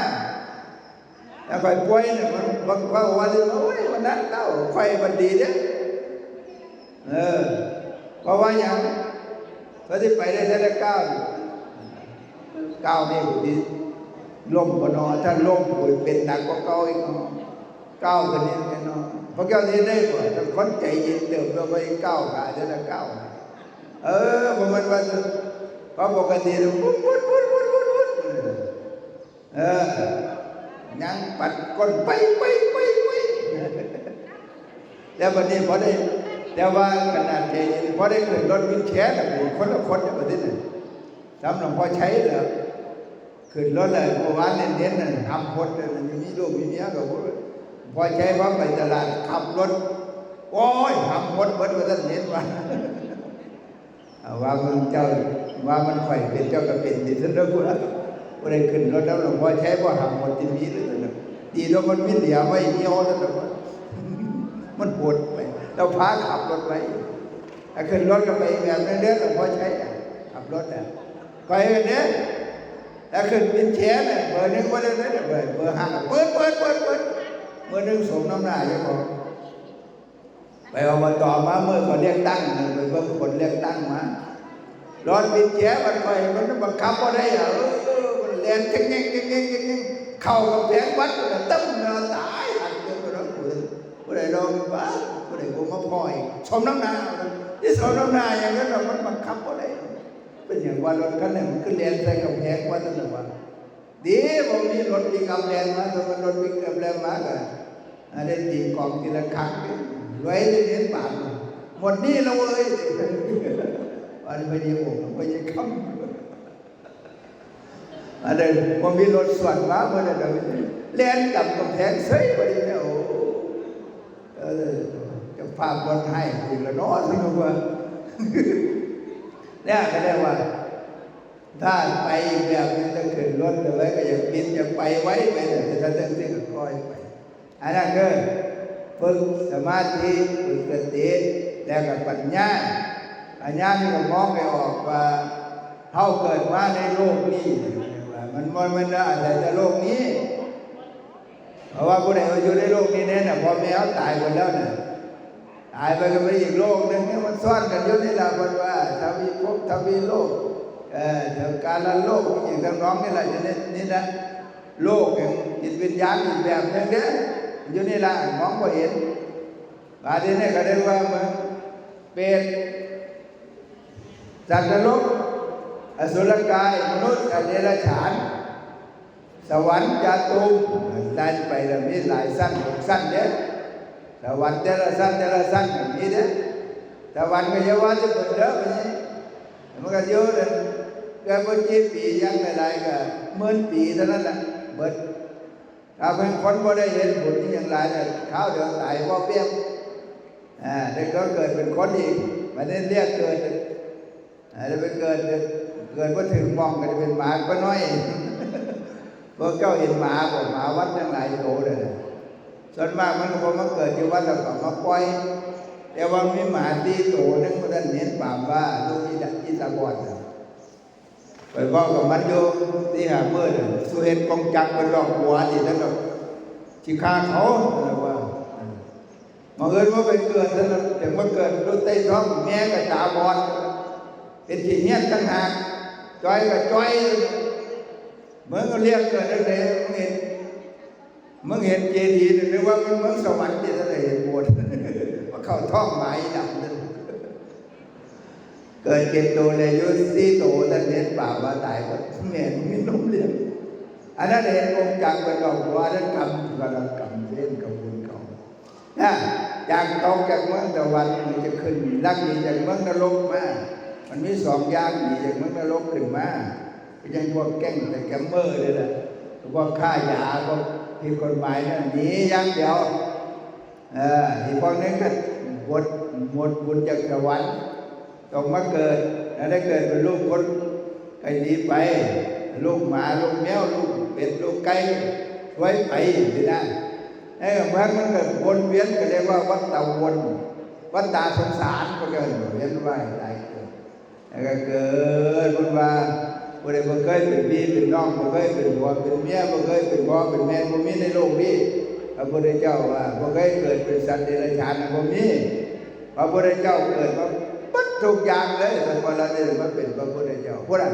แล้วค่อยป่วยเนี่ยมันว่าวันนี้โอ้ยวันนั้นเต้าค่อยมันดีเนี่ยเพราะว่าอย่างก็ที่ไปได้แต่ละก้าวนี่ดี ล่มปนอถ้าล่มป่วยเป็นหนักกว่าเก่าอีกเนาะก้าวกันนี้แน่นอนเพราะแก้วนี้ได้กว่าถ้าคนใจเย็นเติมเราไปก้าวขาจะได้ก้าวผมมันว่าเพราะปกติเราวุ้นยังปัดก้นไปแล้ววันนี้พอได้แต่ว่าขนาดใจเย็นพอได้เกิดรถวิ่งแชร์แบบคนละคนอย่างนี้น่ะสำหรับพอใช้เหรอขึ้นรถเลยเมื่อวานเน้นๆน่ะทำคนเลยมีลูกมีเมียก็พอใช้พร้อมไปตลาดขับรถโอ้ยทำคนเบิดว่าท่านเน้นว่าว่ามึงเจ้าว่ามันข่อยเป็นเจ้าก็เป็นดิฉันแล้วกูนะกูได้ขึ้นรถแล้วหลวงพ่อใช้พอทำคนที่มีเลยนะดีแล้วมันไม่เหลียวไม่เงี้ยวนั่นแหละมันปวดไปเราพาขับรถไปขึ้นรถก็ไปแบบนั้นเด้อหลวงพ่อใช้ขับรถเนี่ยไปกันเนี่ยแล้วขึ้นเป็นแชร์เนี่ยเบอร์หนึ่งว่าได้เนี่ยเบอร์ห้าเปิดเบอร์หนึ่งสมน้ำหน้าใช่ไหมไปเอามาต่อมาเมื่อเขาเรียกตั้งไปเพิ่มคนเรียกตั้งมารถเป็นแชร์มันไปมันบังคับว่าได้มันเรียนเก่งเข้ากับแผงวัดมันตึ้มเราตายหันเกินไปแล้วผู้ใดลองบ้าผู้ใดกูมาพอยสมน้ำหน้าที่สมน้ำหน้าอย่างนั้นเรามันบังคับว่าได้เป็นอย่างว่ารถคันหนึ่งขึ้นเรียนใส่กับแผงวัดตั้งแต่วันดีผมมีรถมีกำแรงมาสมมติรถมีกำแรงมากันได้ตีกองทีละครั้งรวยได้เห็นบาทหมดนี่เราเลยวันไปยี่ห้อไปยี่คำอะไรผมมีรถส่วนมาเมื่อเดือนเล่นกับกำแพงเซ่ไปเนี่ยโอ้จะพาบอลให้อีกแล้วเนาะสนุกว่าเนี่ยก็ได้ว่าถ้าไปแบบนี้จะขึ้นรถเอาไว้ก็อย่าบินอย่าไปไว้ไปแต่ถ้าเต้นก็คอยไปอันนั้นก็ฝึกสมาธิฝึกสติแล้วก็ปัญญานี่ก็มองไปออกว่าเขาเกิดมาในโลกนี้มันอะไรแต่โลกนี้เพราะว่าผู้ใดอยู่ในโลกนี้เนี่ยพอแม่เขาตายไปแล้วเนี่ยตายไปก็ไปอีกโลกนึงเนี่ยมันซ่อนกันอยู่ในเราคนว่าทวีภพทวีโลกการละโลกอย่างทั้งน้องนี่แหละอยู่นี่นะโลกแห่งจิตวิญญาณอีกแบบนึงเนี่ยอยู่นี่ละมองก็เห็นบาดนี้ก็ได้ว่ามันเป็นสัตว์นรกอสุรกายมนุษย์เดรัจฉานสวรรค์จาตุมได้ไปแล้วมีหลายสั้น6 สั้นเนี่ยสวรรค์แต่ละสั้นอย่างนี้เนี่ยสวรรค์ก็เยอะว่าจะเป็นเยอะไปนี่มันก็เยอะเลยแกบ่จีปียังหลายๆก็10,000 ปีเท่านั้นแหละเบิดถ้าเป็นคนบ่ได้เห็นผลนี่อย่างไรเนี่ยข้าวเดือดตายบ่เปี้ยมเด็กก็เกิดเป็นคนอีกมันนี่เรียกเกิดจะไปเกิดว่าถึงมองก็จะเป็นหมาก็น้อยพวกเจ้าเห็นหมาบอกหมาวัดยังหลายโตเลยส่วนมากมันก็มาเกิดที่วัดแล้วก็มาปล่อยแต่ว่ามีหมาตีโตนึงมันเน้นป่ามว่าลูกที่ตาบอดไปบอกกับมันโยที่หาเมื่อสุเห็นกองจักรเป็นหลอกหัวที่นั่นหรอกที่ฆ่าเขาอะไรว่ามาเอิญว่าไปเกิดนั่นแต่มาเกิดลูกใต้ท้องแม่กับตาบอดเป็นที่เนี้ยตั้งหากจ้อยกับจ้อยเมื่อก็เรียกเกิดอะไรมึงเห็นเจดีย์นึกว่ามันเมืองสวรรค์ที่อะไรเห็นบวชว่าเข้าท้องหมายดำนั่นเกิด7 ตัวเลยยุ4 ตัวนั่นเห็นป่าว่าตายหมดแม่มึงมีนมเลี้ยงอันนั้นเห็นองค์จักรเป็นดอกบัวนั้นกำเล่นกับบุญเขาจากตกจากเมืองตะวันมันจะขึ้นลักหนีจากเมืองนรกมามันมี2 อย่างหนีจากเมืองนรกขึ้นมายังพวกแก๊งแต่แกมเมอร์เลยนะพวกฆ่ายาพวกผิดกฎหมายนั่นหนีอย่างเดียวอีกพวกนึงก็หมดบุญจากสวรรค์ต้องมาเกิดแล้วได้เกิดเป็นลูกคนไก่ดีไปลูกหมาลูกแมวลูกเป็ดลูกไก่ช่วยไปสินะมันก็วนเวียนก็เรียกว่าวัฏฏะวนวัฏฏะสงสารก็เกิดเวียนว่ายตายเกิดแล้วก็เกิดบุญว่าบ่ได้บ่เคยเป็นพี่เป็นน้องบ่เคยเป็นผัวเป็นเมียบ่เคยเป็นพ่อเป็นแม่บ่มีในโลกนี้พระพุทธเจ้าว่าบ่เคยเกิดเป็นสัตว์เดรัจฉานบ่มีพระพุทธเจ้าเกิดมาปัดทุกอย่างเลยสัมปราเนี่ยมันเป็นพระพุทธเจ้าเพราะนั้น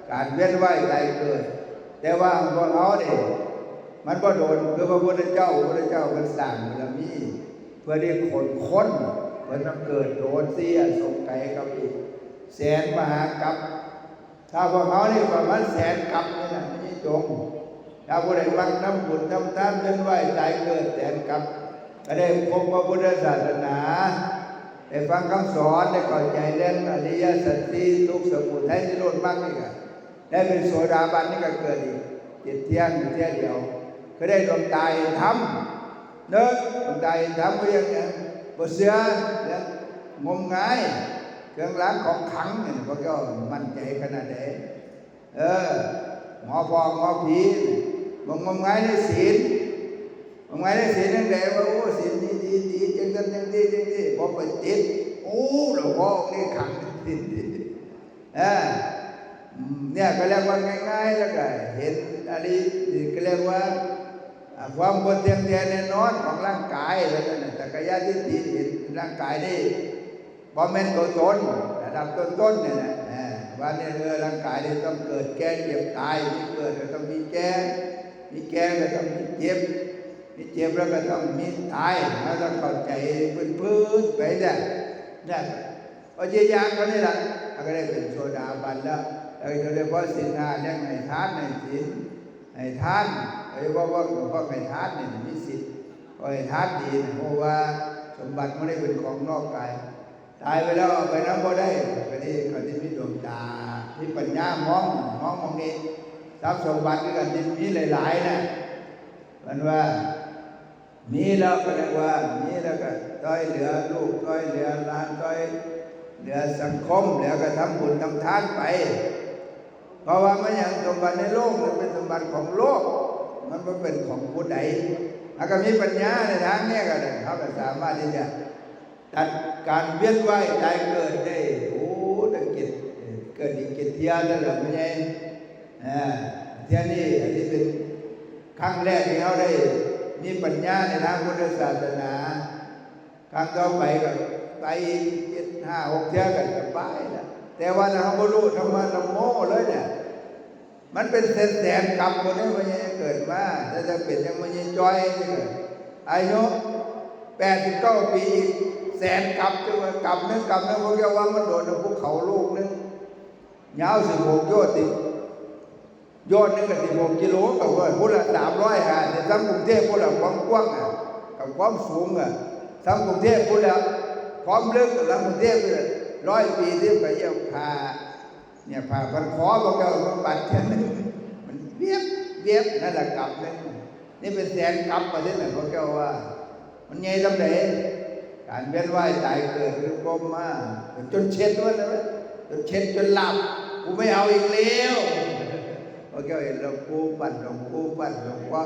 การเวียนว่ายตายเกิด แต่ว่าพวกเขาเนี่ยมันบ่โดนคือพระพุทธเจ้ามันสร้างบารมีเพื่อที่คนเพื่อต้องเกิดโดนเสียสงไก่กับอีกแสนมหากัปถ้าพวกเขาเนี่ยประมาณแสนกัปนี่นะนี่จงถ้าผู้ใดมักทำบุญทำทานเป็นไหวใจเกิดแสนกัปก็ได้พบพระพุทธศาสนาได้ฟังคำสอนได้เข้าใจเรื่องอริยสัจสี่ทุกข์สมุทัยนิโรธมรรคนี่ก็ได้เป็นโสดาบันนี่ก็เกิดอีกจิตเที่ยงเที่ยเดียวก็ได้ดวงตาเห็นธรรมเนื้อดวงตาเห็นธรรมก็ยังไงบ่เสือเนี่ยงมงายเครื่องรางของขลังเนี่ยพวกเจ้ามั่นใจขนาดไหนหมอพองหมอผีบ่งมงายในศีลงมงายในศีลนั่นแหละว่าโอ้ศีลดีจังนั้นจังดีพอไปติดโอ้หลวงพ่อนี่ขังติดเนี่ยก็เรียกว่าง่ายๆแล้วก็เห็นอะไรก็เรียกว่าความบนเตียงแน่นอนของร่างกายแล้วนั่นแต่กายทิฏฐิเห็นร่างกายนี่บ่แม่นตัวตนระดับต้นเนี่ยนะว่าเนี่ยร่างกายนี่ต้องเกิดแก่เจ็บตายมีเกิดก็ต้องมีแก่ก็ต้องมีเจ็บแล้วก็ต้องมีตายเราต้องเข้าใจพื้นไปเนี่ยเอาใจยากก็นี่แหละก็ได้เป็นโสดาบันแล้วโดยเฉพาะศีลห้าเรื่องให้ทานให้ศีลให้ทานโดยเฉพาะให้ทานเนี่ยมีสิทธิ์ให้ทานดีเพราะว่าสมบัติไม่ได้เป็นของนอกกายตายไปแล้วไปน้ำบ่ได้ก็นี่เขาที่มีดวงตาที่ปัญญามองนี้ทรัพย์สมบัติด้วยกันมีหลายๆนะมันว่ามีแล้วก็เรียกว่ามีแล้วก็ต้อยเหลือลูกต้อยเหลือหลานต้อยเหลือสังคมแล้วก็ทำบุญทำทานไปเพราะว่ามันอย่างสมบัติในโลกมันเป็นสมบัติของโลกมันไม่เป็นของผู้ใดถ้าก็มีปัญญาในทางนี้ก็ได้เขาก็สามารถที่จะตัดการเวียนว่ายตายเกิดได้โอ้ตะเกียรเกิดอีกเกียรติเทียนนั่นแหละไม่ใช่เทียนนี่ที่เป็นครั้งแรกที่เขาได้มีปัญญาในทางพุทธศาสนาครั้งต่อไปก็ไป7 5 6เที่ยวกันสบายแล้วแต่ว่าเราไม่รู้ทำไมเราโง่เลยเนี่ยมันเป็นแสนกรรมคนนี้มันยังเกิดมาแต่จะเป็นยังมันยังจ้อยนี่เลยอายุ89 ปีแสนกรรมจังว่ากรรมนึงพวกเจ้าว่ามันโดนภูเขาลูกนึงยาว16 โยชน์นึงก็16 กิโลกับว่าพุทธ300แต่ทั้งกรุงเทพพุทธความกว้างกับความสูงทั้งกรุงเทพพุทธความลึกกับทั้งกรุงเทพ100 ปีที่ไปเยี่ยมพาเนี่ยพาพันคอพวกเจ้าบัดแค่นึงมันเวียบนั่นแหละกรรมนึงนี่เป็นแสนกรรมประเทศไหนพวกเจ้าว่ามันไงทำไงการเวียนว่ายตายเกิดหรือกลมมาจนเช็ดด้วยนะจนเช็ดจนหลับกูไม่เอาอีกแล้วพวกเจ้าเห็นหลวงปู่ปั้นหลวงพ่อ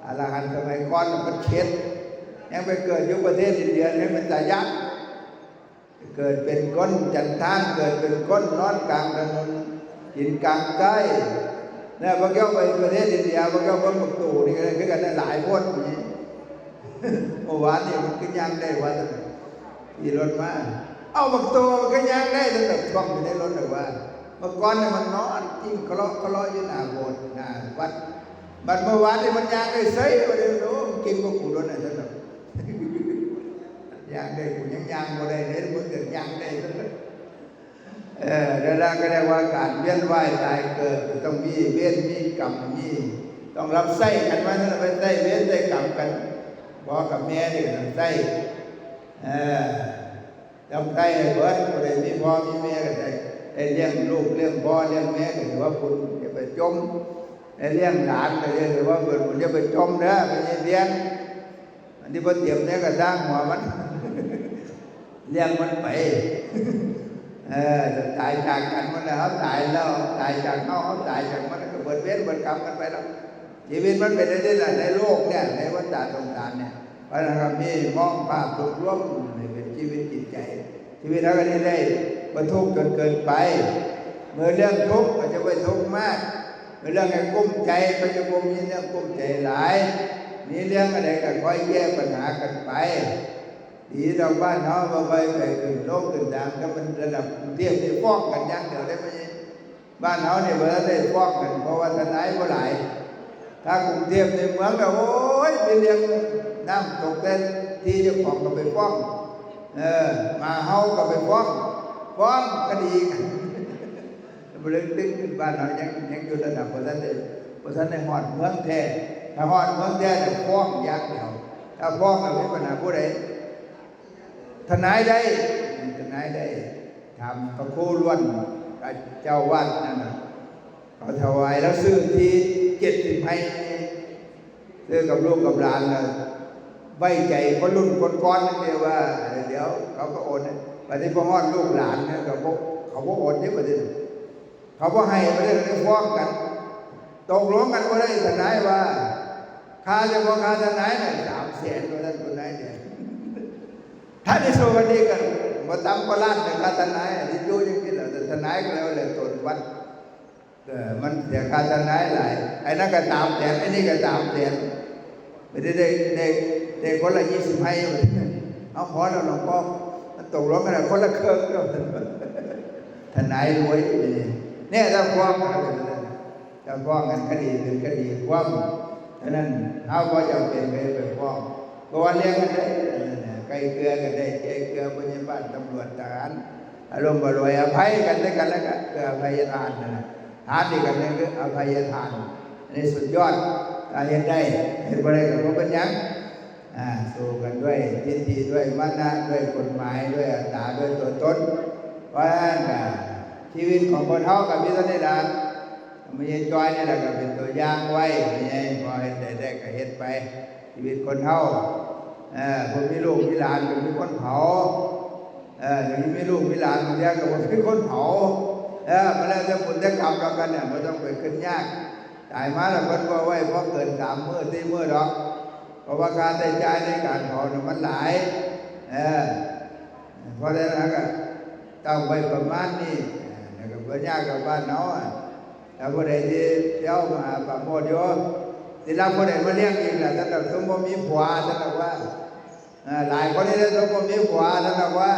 อรหันต์สมัยก่อนมันเช็ดยังไปเกิดยุคประเทศอินเดียนี่มันจะยักษ์เกิดเป็นก้นจันทานเกิดเป็นก้นนอนกลางถนนกินกลางใกล้เนี่ยพวกเจ้าไปประเทศอินเดียพวกเจ้าก็มาตู่นี่กันได้หลายคนนี่เมื่อวานนี่มันก็ยังได้ว่าขี่รถมาเอาบักตัวมันก็ยังได้ตั้งแต่ช่องอยู่ในรถเลยว่าเมื่อก่อนเนี่ยมันนอนจิ้มคลออยู่หน้าโบสถ์หน้าวัดบัดเมื่อวานนี่มันยังได้เซ่มาเดี๋ยวโน้กินก็กูโดนอะไรทั้งนั้นยังได้กูยังบ่ได้เนี่ยมึงเกิดยังได้ทั้งนั้นแล้วก็ได้ว่าการเวียนว่ายตายเกิดต้องมีเวรมีกรรมมีต้องรับใช้กันมานั่นไปใช้เวรใช้กรรมกันพ่อกับแม่นี่ก็ต้องใช้จำได้เบิดคนใดมีพ่อมีแม่ก็ได้เลี้ยงลูกเลี้ยงพ่อเลี้ยงแม่ก็ถือว่าคุณอย่าไปจมเลี้ยงหลานก็ถือว่าคุณอย่าไปจมนะไม่ใช่เลี้ยงอันนี้พอเตรียมเนี่ยก็สร้างหัวมันเลี้ยงมันไปตายจากกันมันแล้วตายแล้วตายจากเขาตายจากมันก็เบิดเวรเบิดกรรมกันไปแล้วชีวิตมันเป็นอะไรในโลกเนี่ยในวัฏสงสารเนี่ยเพราะนะครับมีมองภาพรวมเป็นชีวิตจิตใจชีวิตเราก็ได้บรรทุกจนเกินไปเมื่อเรื่องทุกข์มันจะไปทุกข์มากเมื่อเรื่องกุ้มใจก็จะกุ้มมีเรื่องกุ้มใจหลายมีเรื่องอะไรก็ค่อยแก้ปัญหากันไปดีเราบ้านเขาไปขึ้นโลกขึ้นดาวก็มันระดับเทียบที่ฟ้องกันยังเดียวได้ไหม บ้านเขาเนี่ยเวลาได้ฟ้องกันเพราะว่าทนายบ่หลายถ้ากรุงเทพในเมืองก็โอ้ยไปเรียงน้ำตกเต้นที่เจ้าของก็ไปฟ้องมาเฮาก็ไปฟ้องคดีกันบ่ได้ตึ้งบ้านเรายังอยู่ระดับบ่ทันได้ฮอดเมืองแท้ถ้าฮอดเมืองแท้จะฟ้องอย่างเดียวถ้าฟ้องก็มีปัญหาผู้ใดทนายได้ทำพระครูล้วนเจ้าวัดนั่นน่ะเขาถวายแล้วซื้อที่70ไร่ซื้อกับลูกกับหลานน่ะไว้ใจคนรุ่นคนก่อนนั่นเดียวว่าเดี๋ยวเขาก็โอนบัดนี้พอฮอดลูกหลานเนี่ยเขาบ่โอนนี่บัดนี้เขาบ่ให้บ่ได้ฟ้องกันตกลงกันบ่ได้ทนายว่าค่าเฉพาะค่าทนายน่ะ300,000ว่าท่านคนไหนเนี่ยถ้าได้สู้กันนี่กันบ่ต่ำกว่าล้านค่าทนายที่อยู่จังซี่ล่ะแต่ทนายก็แล้วตนวัดมันเสียค่าทนายหลายไอ้นั่นก็300,000ไอ้นี่ก็300,000ไม่ได้คนละ20ให้เอาขอแล้วหลวงพ่อมันตกลงกันคนละครึ่งก็ทนายรวยเนี่ยถ้าฟ้องกันคดีเป็นคดีความฉะนั้นเอาบ่จำเป็นไปฟ้องเพราะว่าเลี้ยงกันได้ไกลเกลือกันได้ใจเกลือพยาบาลตำรวจทหารอารมณ์บ่รวยอภัยกันด้วยกันแล้วก็เกลืออภัยทานนะทานด้วยกันนี่คืออภัยทานนี่สุดยอดถ้าเห็นได้เห็นบ่ได้ก็บ่เป็นหยังสู้กันด้วยทิฏฐิด้วยมานะด้วยกฎหมายด้วยอัตตาด้วยตัวตนเพราะฉะนั้นชีวิตของคนเฮาก็มีเท่านี้ล่ะไม่ใช่จอยนี่แหละก็เป็นตัวอย่างไว้ไม่ใช่พอเฮ็ดได้ก็เฮ็ดไปชีวิตคนเฮาคนมีลูกมีหลานก็มีคนเผาอย่างนี้มีลูกมีหลานบางทีก็บ่มีคนเผามันแล้วแต่บุญแต่กรรมแล้วกันเนี่ยบ่ต้องไปขึ้นยากตายมาแล้วเพิ่นบ่ไว้พอเกิน3 มื้อ4 มื้อดอกเพราะว่าการใช้จ่ายในการเผาเนี่ยมันหลายเพราะฉะนั้นก็ต้องไปประมาณนี้แล้วก็บ่ยากกับบ้านเนาะถ้าผู้ใดที่เที่ยวมาประโมทอยู่สิรับผู้ใดมาเลี้ยงอีกล่ะท่านก็สมบ่มีผัวท่านก็ว่าหลายคนนี่สมบ่มีผัวท่านก็ว่า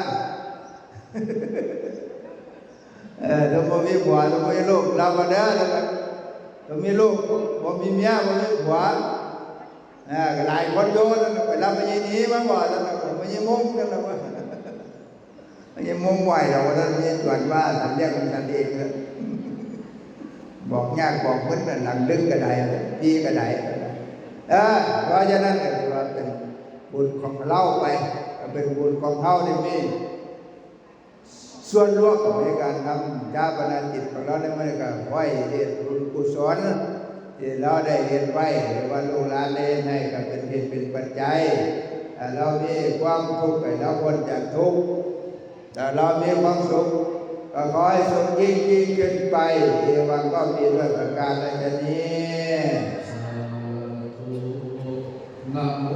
สมบ่มีผัวสมบ่มีลูกรับมาเด้อท่านก็สมมีลูกบ่มีเมียบ่มีผัวก็หลายคนโยนท่านก็ไปรับมาอย่างนี้มาบ่ท่านก็มาอย่างมุ้งท่านก็ว่ามาอย่างมุ้งไหวเราท่านมีส่วนว่าท่านเรียกท่านเองเลยบอกยากบอกเพิ่นหลังดึงก็ได้พี่ก็ได้เพราะฉะนั้นก็ถือว่าเป็นบุญของเราไปเป็นบุญของเขาที่มีส่วนร่วมในการทำชาปนกิจของเราในเมื่อก็ไหวเฮ็ดบุญกุศลที่เราได้เฮ็ดไว้หรือว่าลูกหลานได้ให้ก็เป็นเหตุเป็นปัจจัยเรามีความทุกข์ให้เราพ้นจากทุกข์แต่เรามีความสุขก็ขอให้สุขยิ่งขึ้นไปเอวังก็มีด้วยประการฉะนี้นะโม